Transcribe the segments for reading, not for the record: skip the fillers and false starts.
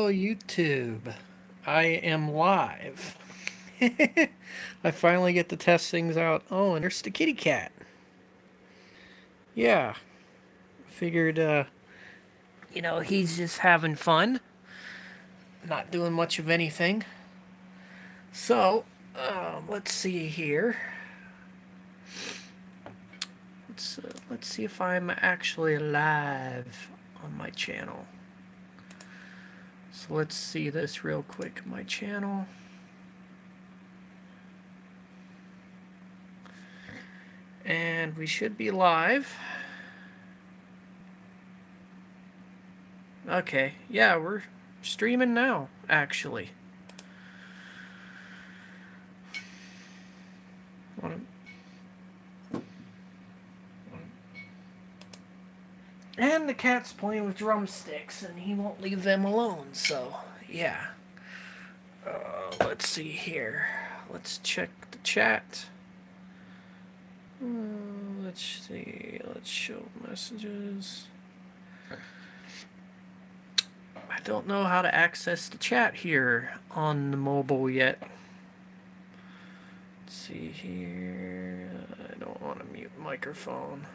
Hello, YouTube. I am live. I finally get to test things out. Oh, and there's the kitty cat. Yeah, figured, he's just having fun, not doing much of anything. So, let's see here. Let's see if I'm actually live on my channel. So let's see this real quick. My channel. And we should be live. Okay, yeah, we're streaming now, actually. And the cat's playing with drumsticks, and he won't leave them alone, so, yeah. Let's see here. Let's check the chat. Let's see. Let's show messages. I don't know how to access the chat here on the mobile yet. Let's see here. I don't want to mute microphone.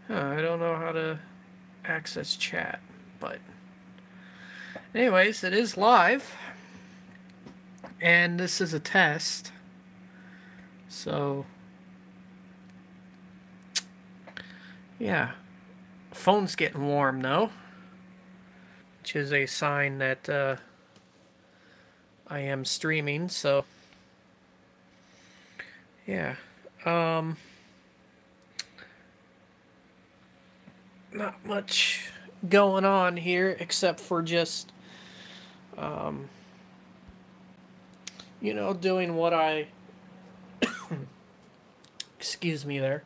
I don't know how to access chat, but anyways, it is live, and this is a test, so yeah. Phone's getting warm though, which is a sign that I am streaming, so yeah. Not much going on here except for just doing what I excuse me there,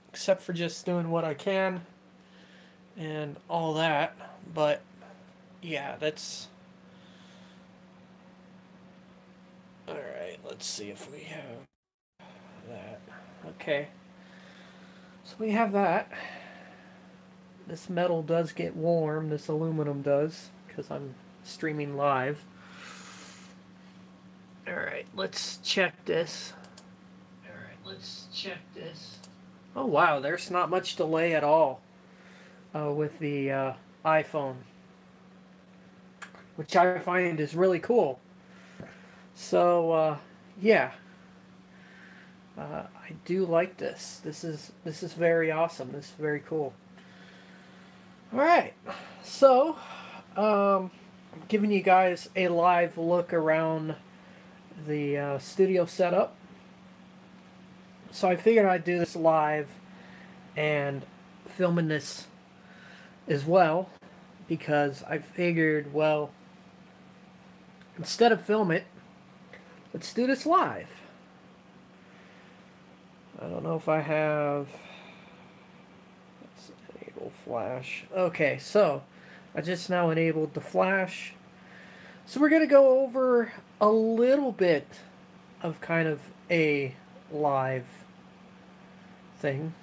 except for just doing what I can and all that. But yeah, that's all right. Let's see if we have that. Okay, so we have that. This metal does get warm, this aluminum does, because I'm streaming live. Alright, let's check this. Oh wow, there's not much delay at all with the iPhone, which I find is really cool. So, yeah. I do like this. This is very awesome. This is very cool. Alright, so, I'm giving you guys a live look around the studio setup. So I figured I'd do this live and filming this as well, because I figured, well, instead of film it, let's do this live. I don't know if I have... flash. Okay, so I just now enabled the flash. So we're going to go over a little bit of kind of a live thing.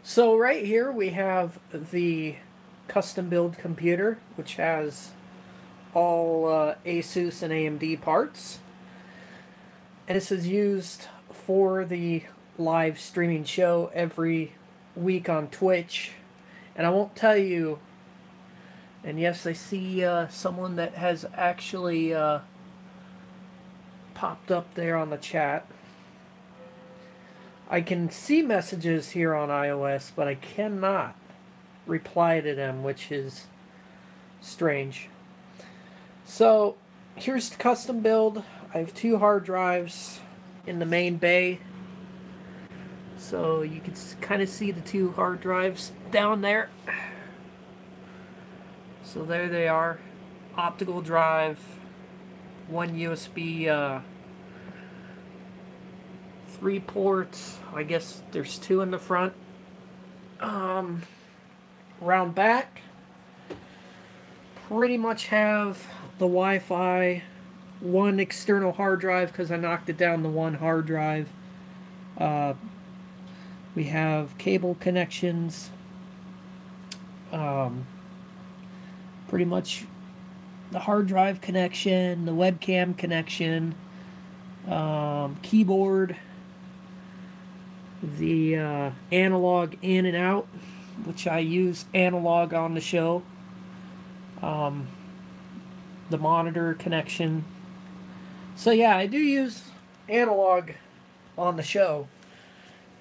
So right here we have the custom build computer, which has all Asus and AMD parts. And this is used for the live streaming show every week on Twitch. And I won't tell you, and yes, I see someone that has actually popped up there on the chat. I can see messages here on iOS, but I cannot reply to them, which is strange. So here's the custom build. I have 2 hard drives in the main bay. So you can kind of see the 2 hard drives down there. So there they are. Optical drive, 1 USB 3 ports. I guess there's 2 in the front. Round back, pretty much have the Wi-Fi one external hard drive because I knocked it down to one hard drive. We have cable connections. Pretty much the hard drive connection, the webcam connection, keyboard, the analog in and out, which I use analog on the show, the monitor connection. So yeah, I do use analog on the show.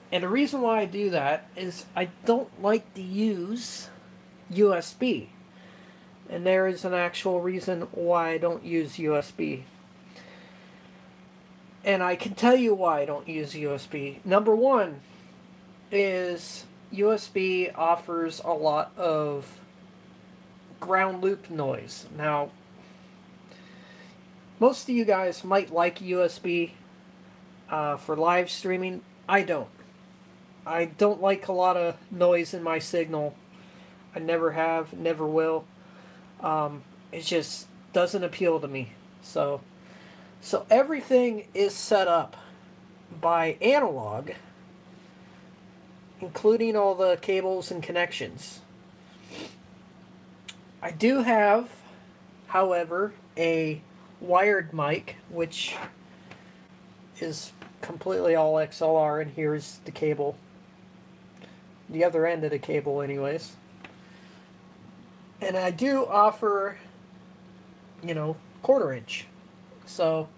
And the reason why I do that is I don't like to use USB. And there is an actual reason why I don't use USB. And I can tell you why I don't use USB. Number one is USB offers a lot of ground loop noise. Now, most of you guys might like USB for live streaming. I don't. I don't like a lot of noise in my signal. I never have, never will. It just doesn't appeal to me. So everything is set up by analog, including all the cables and connections. I do have, however, a wired mic, which is completely all XLR, and here's the cable. The other end of the cable anyways. And I do offer, you know, 1/4 inch. So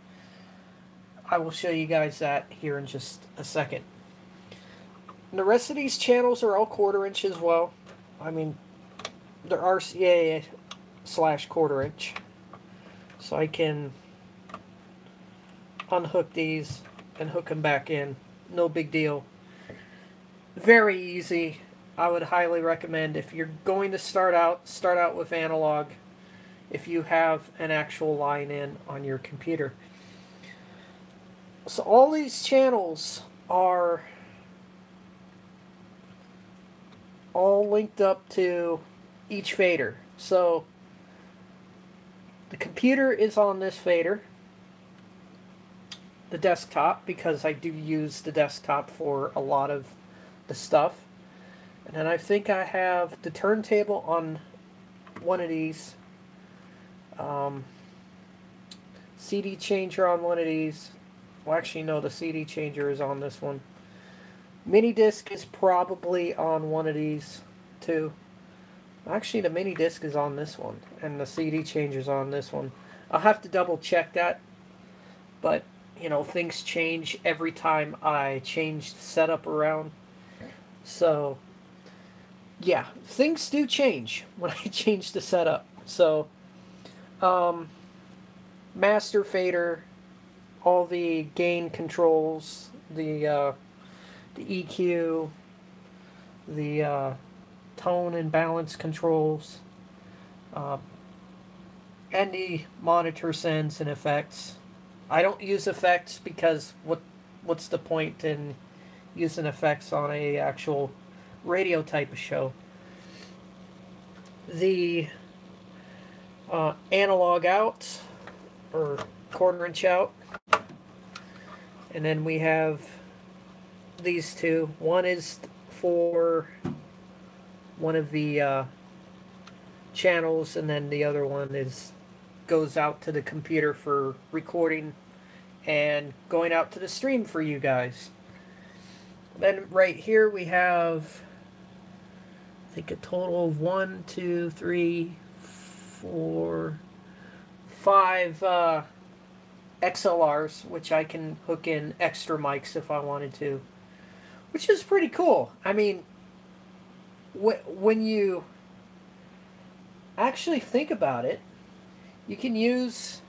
I will show you guys that here in just a second. And the rest of these channels are all 1/4 inch as well. I mean, they're RCA / 1/4 inch. So I can unhook these and hook them back in. No big deal. Very easy. I would highly recommend, if you're going to start out with analog if you have an actual line in on your computer. So all these channels are all linked up to each fader. So the computer is on this fader, the desktop, because I do use the desktop for a lot of the stuff. And then I think I have the turntable on one of these, CD changer on one of these. Well, actually, no, the CD changer is on this one. Mini disc is probably on one of these too. Actually, the mini disc is on this one, and the CD changer is on this one. I'll have to double check that, but you know, things change every time I change the setup around. So yeah, things do change when I change the setup. So master fader, all the gain controls, the EQ, the tone and balance controls, and the monitor sends and effects. I don't use effects because what's the point in using effects on a actual radio type of show? The analog out, or 1/4 inch out, and then we have these two. One is for one of the channels, and then the other one goes out to the computer for recording and going out to the stream for you guys. Then right here we have, I think, a total of 1, 2, 3, 4, 5 XLRs, which I can hook in extra mics if I wanted to, which is pretty cool. I mean, when you actually think about it, you can use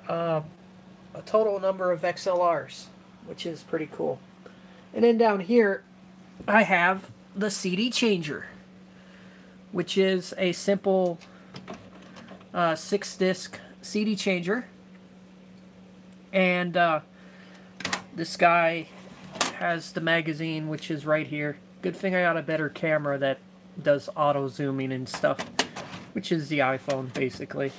a total number of XLRs, which is pretty cool. And then down here, I have the CD changer, which is a simple 6-disc CD changer. And this guy has the magazine, which is right here. Good thing I got a better camera that does auto zooming and stuff, which is the iPhone basically.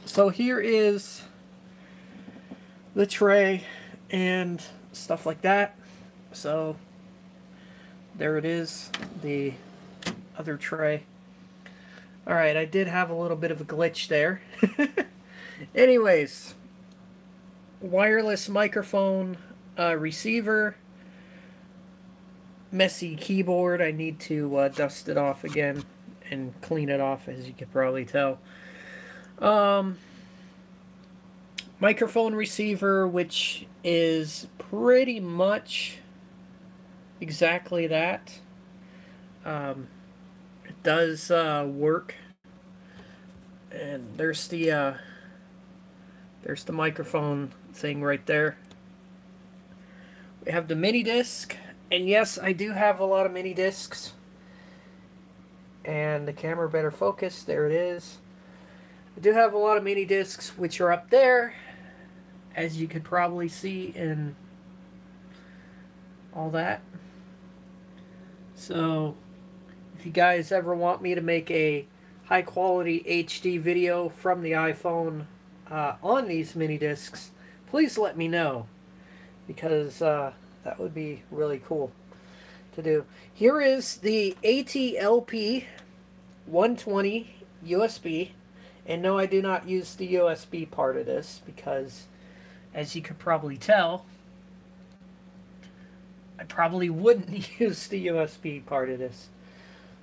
So So here is the tray and stuff like that. So there it is, the other tray. Alright, I did have a little bit of a glitch there. Anyways, wireless microphone, receiver, messy keyboard. I need to dust it off again and clean it off, as you can probably tell. Microphone receiver, which is pretty much exactly that. It does work. And there's the microphone thing right there. We have the mini disc, and yes, I do have a lot of mini discs. And the camera better focus. There it is. I do have a lot of mini discs, which are up there, as you could probably see in all that. So if you guys ever want me to make a high quality HD video from the iPhone on these mini discs, please let me know, because that would be really cool to do. Here is the ATLP 120 USB, and no, I do not use the USB part of this, because as you could probably tell, I probably wouldn't use the USB part of this.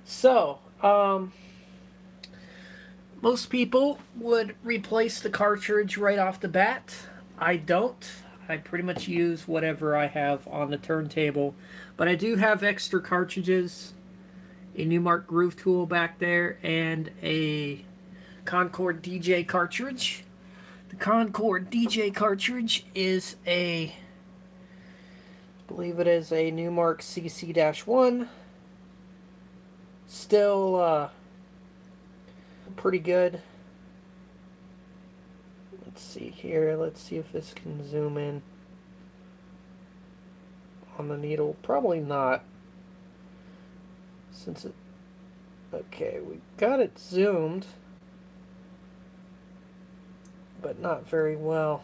So, most people would replace the cartridge right off the bat. I don't. I pretty much use whatever I have on the turntable. But I do have extra cartridges, a Numark Groove Tool back there, and a Concord DJ cartridge. The Concord DJ cartridge is I believe it is a Numark CC-1. Still pretty good. Let's see here. Let's see if this can zoom in on the needle. Probably not. Since it... Okay, we got it zoomed, but not very well.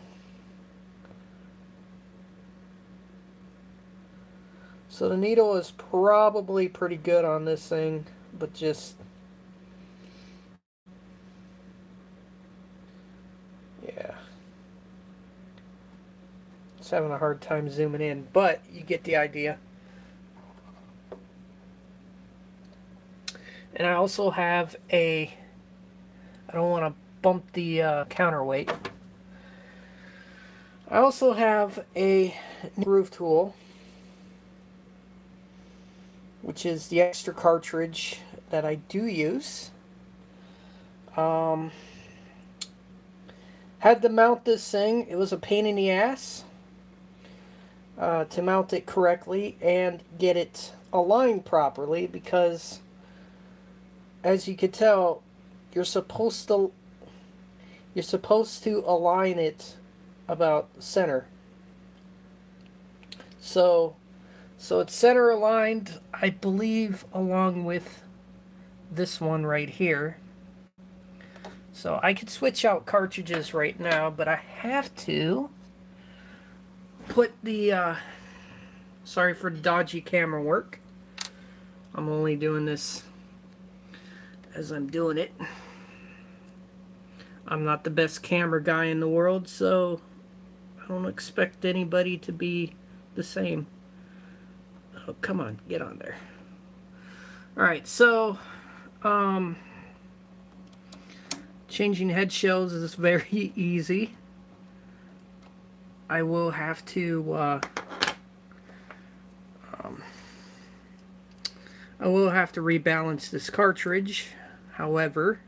So the needle is probably pretty good on this thing, but just... yeah. It's having a hard time zooming in, but you get the idea. And I also have a... I don't want to bump the counterweight. I also have a Groove Tool, which is the extra cartridge that I do use. Had to mount this thing. It was a pain in the ass to mount it correctly and get it aligned properly, because as you could tell, you're supposed to align it about center. So it's center aligned, I believe, along with this one right here. So I could switch out cartridges right now, but I have to put the, sorry for dodgy camera work. I'm only doing this as I'm doing it. I'm not the best camera guy in the world, so I don't expect anybody to be the same. Oh, come on, get on there. Alright, so changing head shells is very easy. I will have to rebalance this cartridge. However,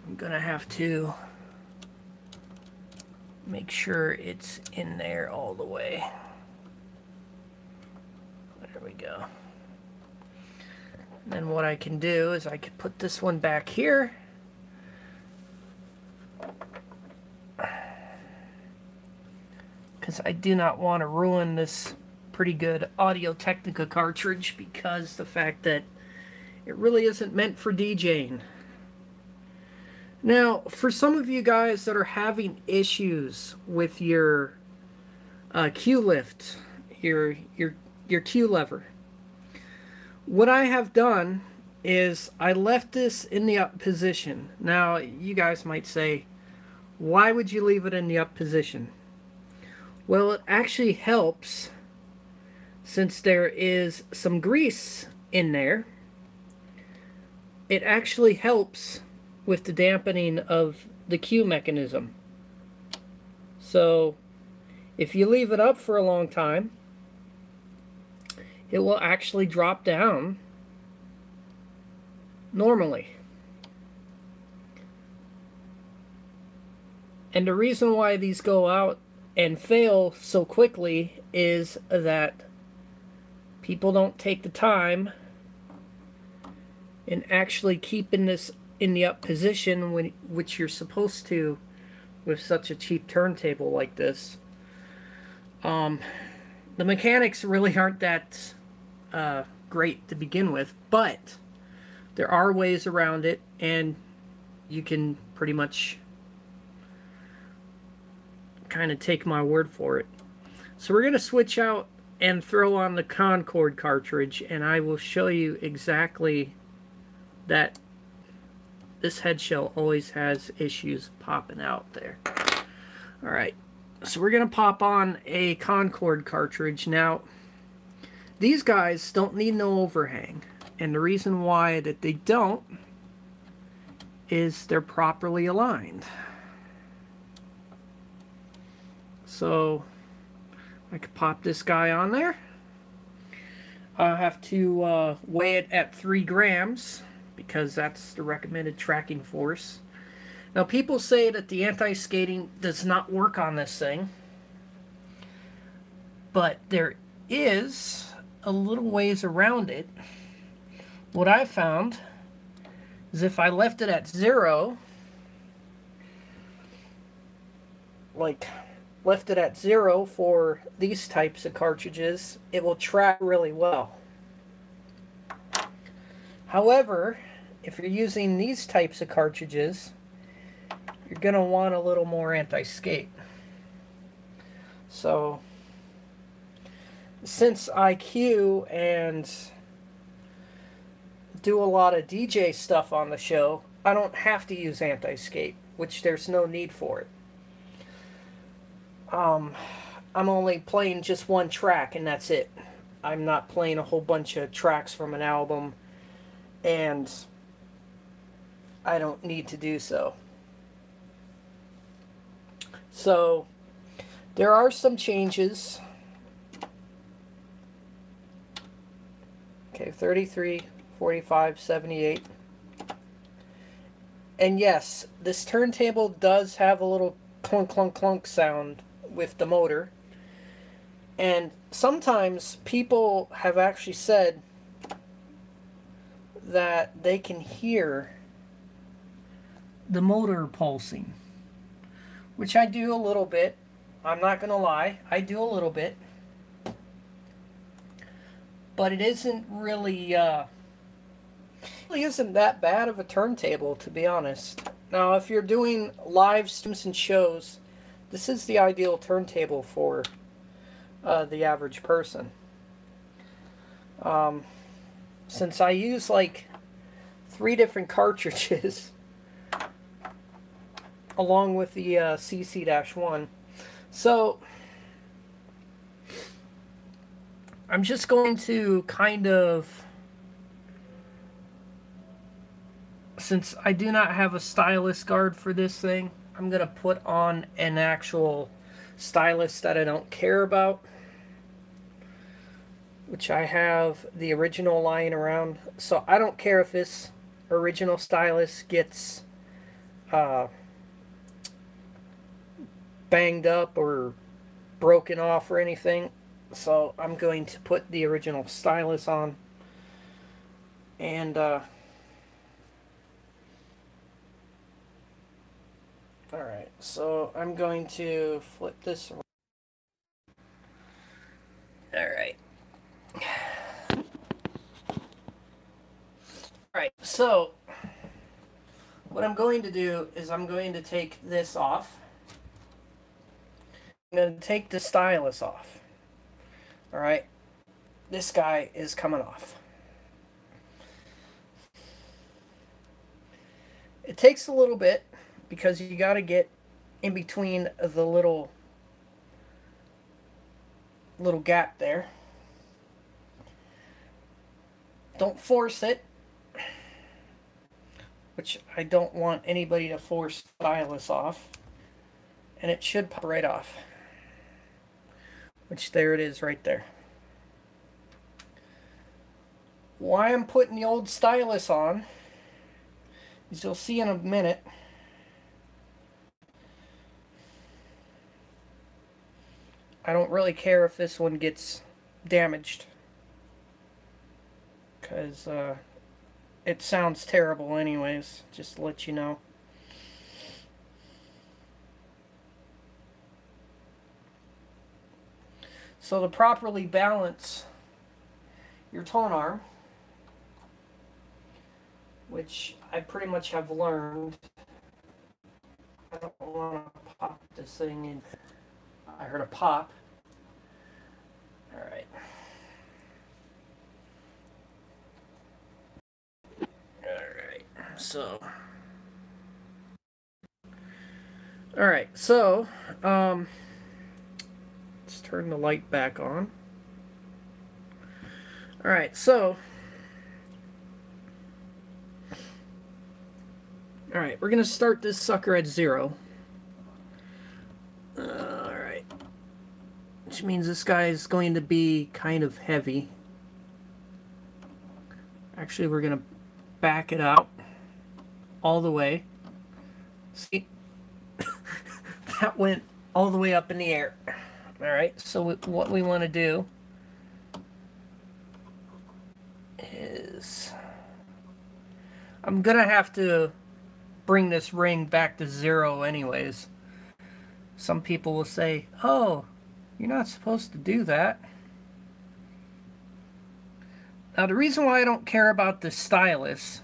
I'm gonna have to make sure it's in there all the way. There we go. And then what I can do is I can put this one back here. Because I do not want to ruin this pretty good Audio-Technica cartridge, because the fact that it really isn't meant for DJing. Now, for some of you guys that are having issues with your Q lift, your Q lever, what I have done is I left this in the up position. Now, you guys might say, why would you leave it in the up position? Well, it actually helps, since there is some grease in there. It actually helps with the dampening of the Q mechanism. So if you leave it up for a long time, it will actually drop down normally. And the reason why these go out and fail so quickly is that people don't take the time in actually keeping this in the up position, which you're supposed to with such a cheap turntable like this. The mechanics really aren't that great to begin with, but there are ways around it, and you can pretty much kind of take my word for it. So we're going to switch out and throw on the Concord cartridge, and I will show you exactly that this head shell always has issues popping out there. Alright, so we're going to pop on a Concord cartridge. Now, these guys don't need no overhang, and the reason why that they don't is they're properly aligned. So I could pop this guy on there. I'll have to weigh it at 3 grams because that's the recommended tracking force. Now, people say that the anti-skating does not work on this thing, but there is a little ways around it. What I found is if I left it at 0, like left it at 0 for these types of cartridges, it will track really well. However, if you're using these types of cartridges, you're going to want a little more anti-skate. So, since I cue and do a lot of DJ stuff on the show, I don't have to use anti-skate, which there's no need for it. I'm only playing just one track and that's it. I'm not playing a whole bunch of tracks from an album, and I don't need to do so. So there are some changes. Okay, 33, 45, 78. And yes, this turntable does have a little clunk clunk clunk sound with the motor. And sometimes people have actually said that they can hear the motor pulsing, which I do a little bit. I'm not gonna lie, I do a little bit, but it isn't really isn't that bad of a turntable, to be honest. Now, if you're doing live streams and shows, this is the ideal turntable for the average person. Since I use like 3 different cartridges along with the CC-1, so I'm just going to kind of, since I do not have a stylus guard for this thing, I'm going to put on an actual stylus that I don't care about, which I have the original lying around. So I don't care if this original stylus gets banged up or broken off or anything. So I'm going to put the original stylus on. And alright, so I'm going to flip this around. Alright. Alright, so what I'm going to do is I'm going to take this off. I'm going to take the stylus off. Alright, this guy is coming off. It takes a little bit because you got to get in between the little gap there. Don't force it, which I don't want anybody to force stylus off, and it should pop right off, which there it is right there. Why I'm putting the old stylus on is you'll see in a minute. I don't really care if this one gets damaged, because it sounds terrible anyways, just to let you know. So to properly balance your tone arm, which I pretty much have learned, I don't want to pop this thing in. I heard a pop. Alright. Alright, so. Alright, so, let's turn the light back on. Alright, so. Alright, we're going to start this sucker at 0. Alright. Which means this guy is going to be kind of heavy. Actually, we're going to back it out all the way. See? That went all the way up in the air. Alright, so what we want to do is I'm going to have to bring this ring back to 0 anyways. Some people will say, oh, you're not supposed to do that. Now, the reason why I don't care about the stylus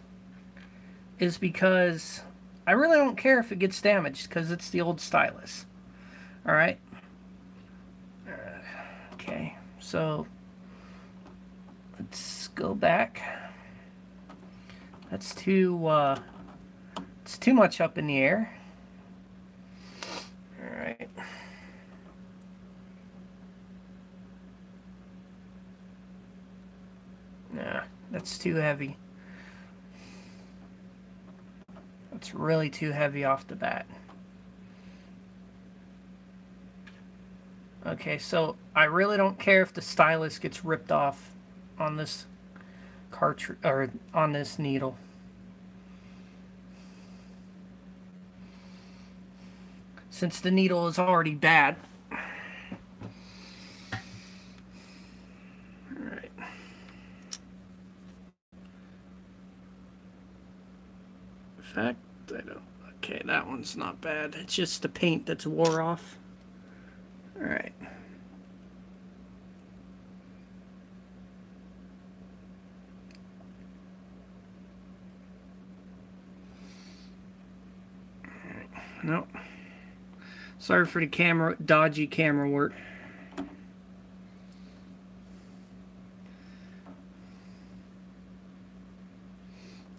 is because I really don't care if it gets damaged, because it's the old stylus. Alright? Okay, so let's go back. That's it's too much up in the air. Alright. Nah, that's too heavy. That's really too heavy off the bat. Okay, so I really don't care if the stylus gets ripped off on this cartridge or on this needle. Since the needle is already bad. Alright. In fact, I don't. Okay, that one's not bad. It's just the paint that's wore off. Alright. Nope. Sorry for the dodgy camera work.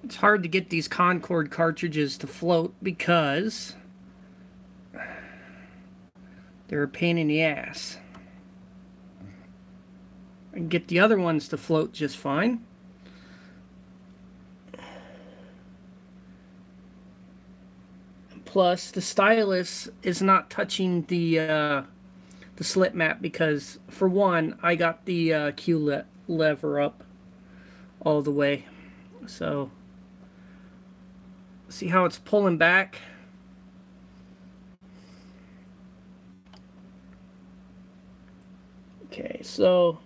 It's hard to get these Concord cartridges to float because they're a pain in the ass. I can get the other ones to float just fine. Plus, the stylus is not touching the slip mat because, for one, I got the Q lever up all the way. So, see how it's pulling back? Okay, so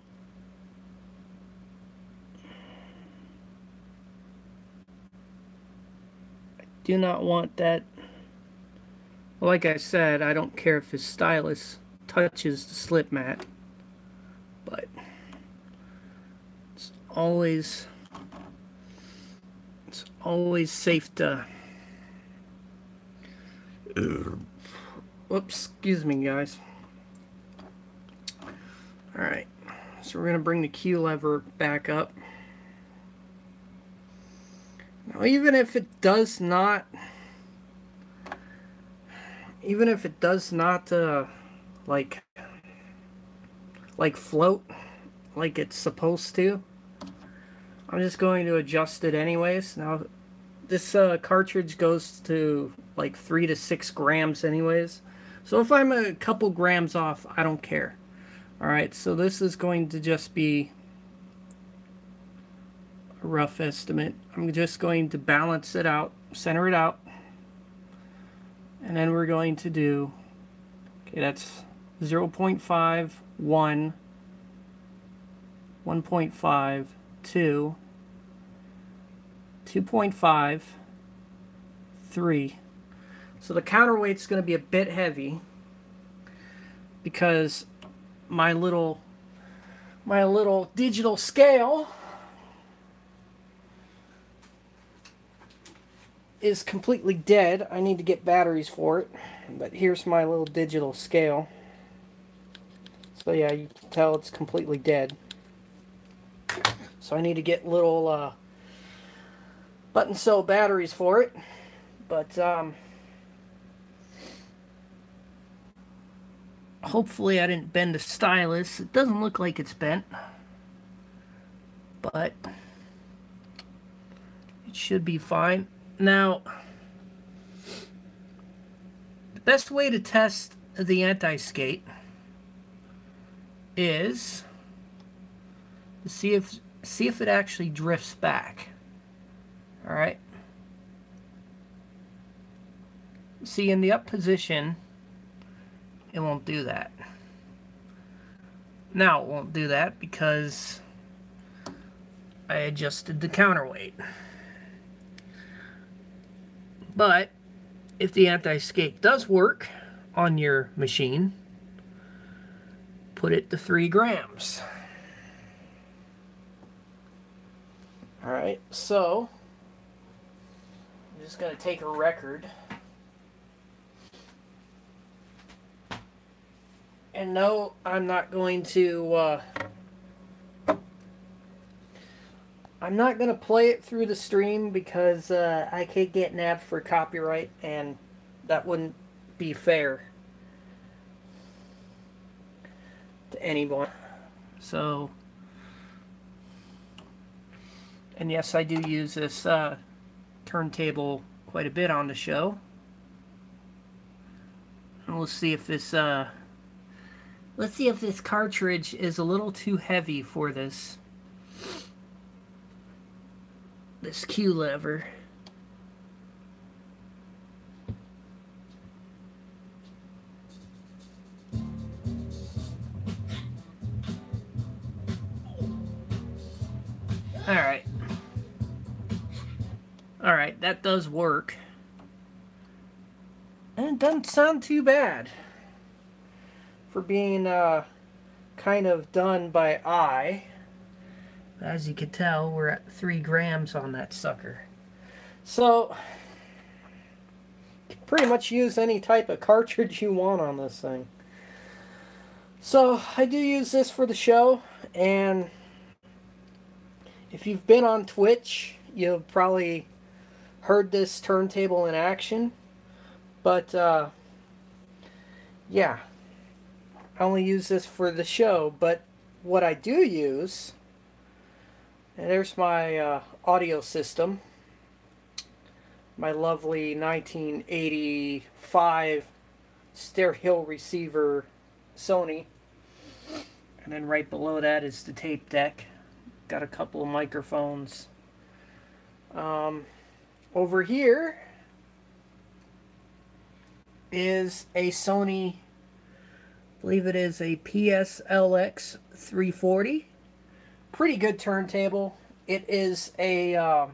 I do not want that. Like I said, I don't care if his stylus touches the slip mat, but it's always safe to Whoops, excuse me, guys. Alright, so we're going to bring the Q lever back up. Now, even if it does not like float like it's supposed to, I'm just going to adjust it anyways. Now, this cartridge goes to like 3 to 6 grams anyways. So if I'm a couple grams off, I don't care. Alright, so this is going to just be a rough estimate. I'm just going to balance it out, center it out. And then we're going to do, okay, that's 0.5, 1, 1.5, 2, 2.5, 3. So the counterweight's going to be a bit heavy because my little digital scale is completely dead. I need to get batteries for it, but here's my little digital scale. So yeah, you can tell it's completely dead. So I need to get little button cell batteries for it, but hopefully I didn't bend the stylus. It doesn't look like it's bent, but it should be fine. Now, the best way to test the anti-skate is to see if it actually drifts back. All right. See, in the up position, it won't do that. Now it won't do that because I adjusted the counterweight. But if the anti-skate does work on your machine, put it to 3 grams. Alright, so I'm just going to take a record. And no, I'm not going to play it through the stream because I could get nabbed for copyright, and that wouldn't be fair to anyone. So, and yes, I do use this turntable quite a bit on the show. And we'll see if this let's see if this cartridge is a little too heavy for this Q lever. Alright. Alright, that does work. And it doesn't sound too bad for being kind of done by eye. As you can tell, we're at 3 grams on that sucker. So, you can pretty much use any type of cartridge you want on this thing. So, I do use this for the show, and if you've been on Twitch, you've probably heard this turntable in action. But, yeah, I only use this for the show, but what I do use, and there's my audio system, my lovely 1985 stereo receiver Sony, and then right below that is the tape deck. Got a couple of microphones. Over here is a Sony, I believe it is a PSLX 340. Pretty good turntable. It is a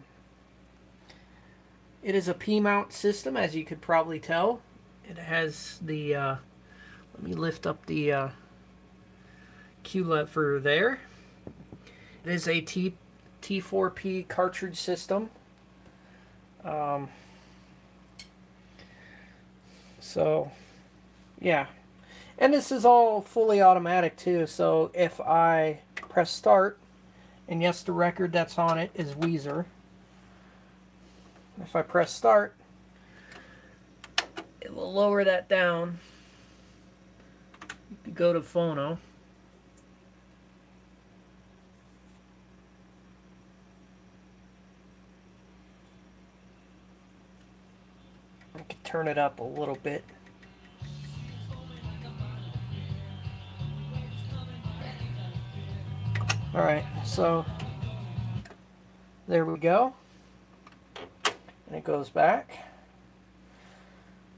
P-mount system, as you could probably tell. It has the let me lift up the Q lever there. It is a T4P cartridge system. So Yeah. And this is all fully automatic too, so if I press start, and yes, the record that's on it is Weezer. If I press start, it will lower that down. You could go to phono. I could turn it up a little bit. Alright, so there we go. And it goes back.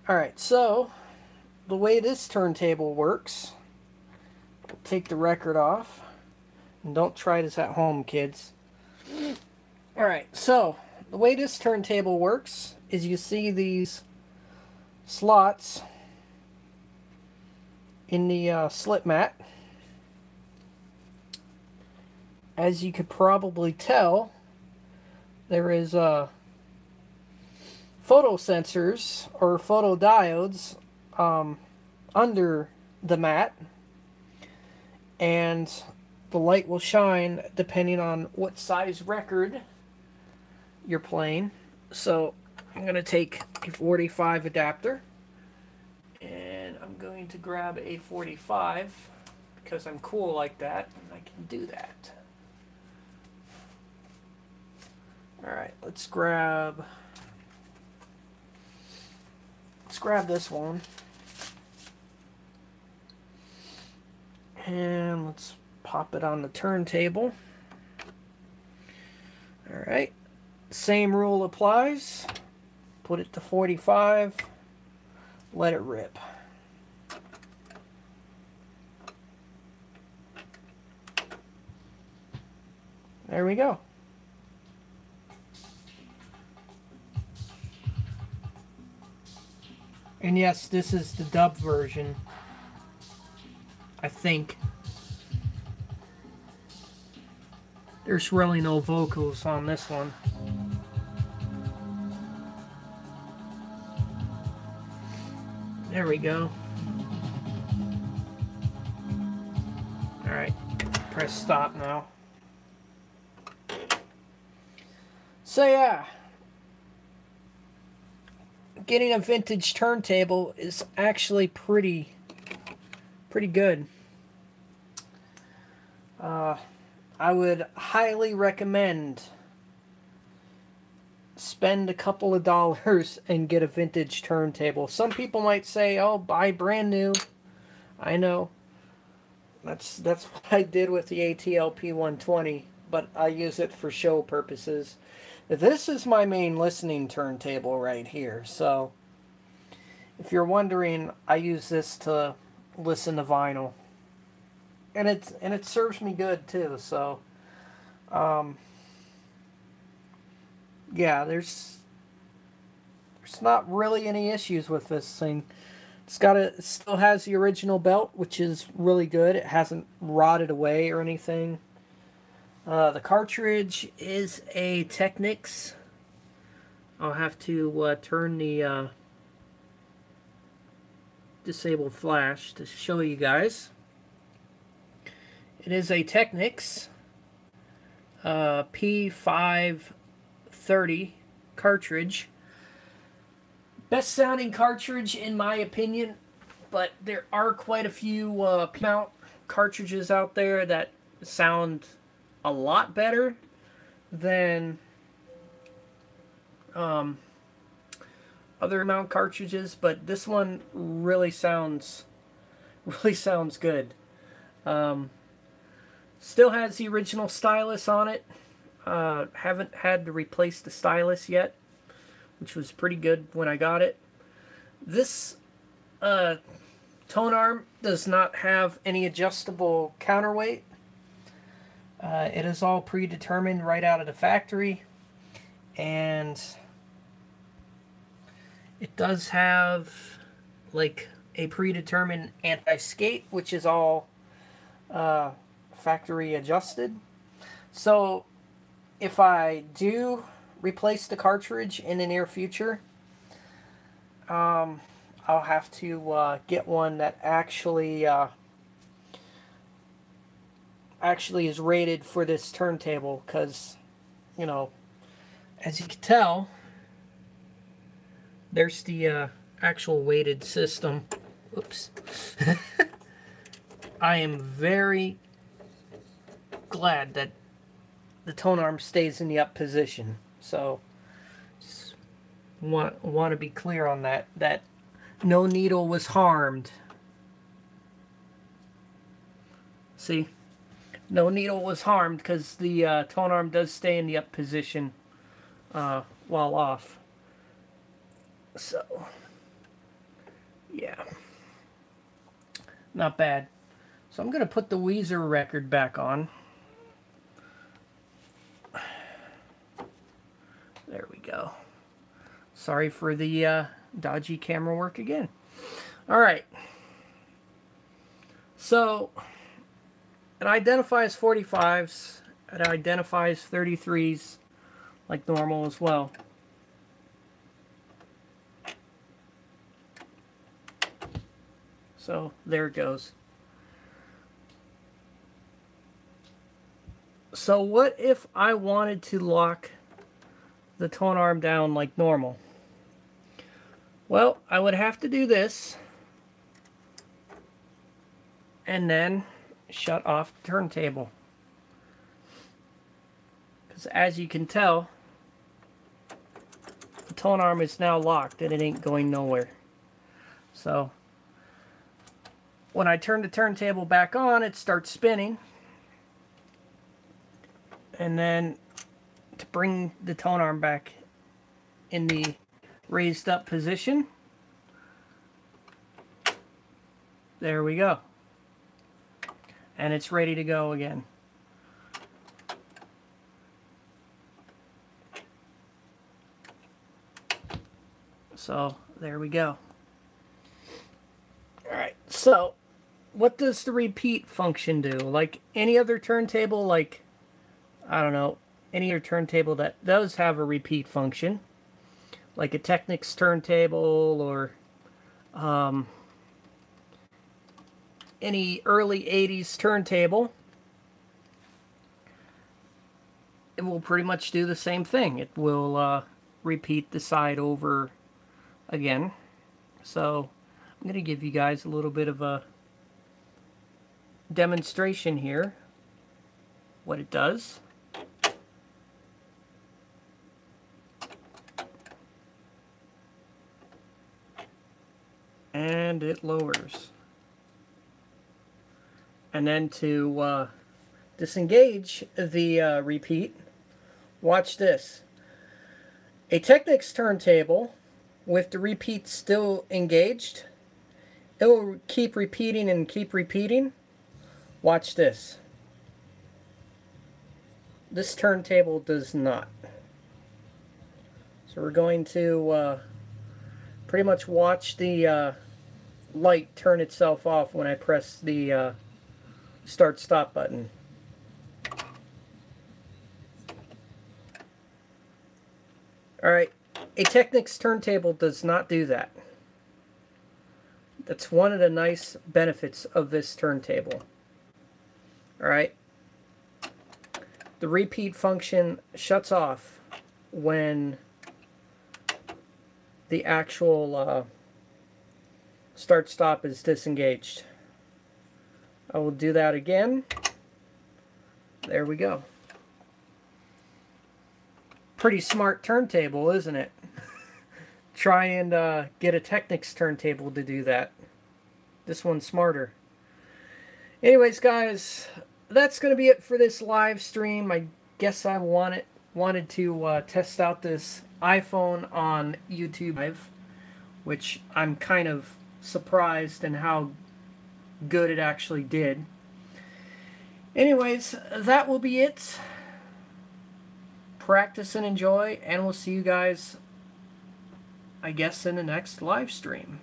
Alright, so the way this turntable works, we'll take the record off. And don't try this at home, kids. Alright, so the way this turntable works is you see these slots in the slip mat. As you could probably tell, there is photo sensors or photodiodes under the mat, and the light will shine depending on what size record you're playing. So I'm going to take a 45 adapter, and I'm going to grab a 45 because I'm cool like that and I can do that. Alright, let's grab this one. And let's pop it on the turntable. Alright. Same rule applies. Put it to 45. Let it rip. There we go. And yes, this is the dub version, I think. There's really no vocals on this one. There we go. Alright, press stop now. So yeah, getting a vintage turntable is actually pretty good. I would highly recommend spend a couple of dollars and get a vintage turntable. Some people might say, "Oh, buy brand new." I know. That's what I did with the ATL P120, but I use it for show purposes. This is my main listening turntable right here. So, if you're wondering, I use this to listen to vinyl, and it serves me good too. So, yeah, there's not really any issues with this thing. It still has the original belt, which is really good. It hasn't rotted away or anything. The cartridge is a Technics. I'll have to turn the disabled flash to show you guys. It is a Technics P530 cartridge. Best sounding cartridge in my opinion, but there are quite a few mount cartridges out there that sound a lot better than other mount cartridges, but this one really sounds good. Still has the original stylus on it. Haven't had to replace the stylus yet, which was pretty good when I got it. This tone arm does not have any adjustable counterweight. It is all predetermined right out of the factory, and it does have like a predetermined anti-skate, which is all factory adjusted. So if I do replace the cartridge in the near future, I I'll have to get one that actually is rated for this turntable, because, you know, as you can tell, there's the actual weighted system. Oops. I am very glad that the tone arm stays in the up position. So, just want to be clear on that. That no needle was harmed. See? No needle was harmed because the tone arm does stay in the up position while off. So, yeah. Not bad. So I'm going to put the Weezer record back on. There we go. Sorry for the dodgy camera work again. Alright. So, it identifies 45s. It identifies 33s like normal as well. So, there it goes. So what if I wanted to lock the tone arm down like normal? Well, I would have to do this and then shut off the turntable. Because as you can tell, the tone arm is now locked and it ain't going nowhere. So when I turn the turntable back on, it starts spinning. And then to bring the tone arm back in the raised up position, there we go. And it's ready to go again. So there we go. Alright, so what does the repeat function do? Like any other turntable, like, I don't know, any other turntable that does have a repeat function, like a Technics turntable or any early 80s turntable, it will pretty much do the same thing. It will repeat the side over again. So I'm going to give you guys a little bit of a demonstration here, what it does. And it lowers. And then to disengage the repeat, watch this. A Technics turntable with the repeat still engaged, it will keep repeating and keep repeating. Watch this. This turntable does not. So we're going to pretty much watch the light turn itself off when I press the start-stop button. Alright, a Technics turntable does not do that. That's one of the nice benefits of this turntable. Alright, the repeat function shuts off when the actual start-stop is disengaged. I will do that again. There we go. Pretty smart turntable, isn't it? Try and get a Technics turntable to do that. This one's smarter. Anyways, guys, that's going to be it for this live stream. I guess I wanted to test out this iPhone on YouTube Live, which I'm kind of surprised in how good it actually did. Anyways, that will be it. Practice and enjoy, and we'll see you guys, I guess, in the next live stream.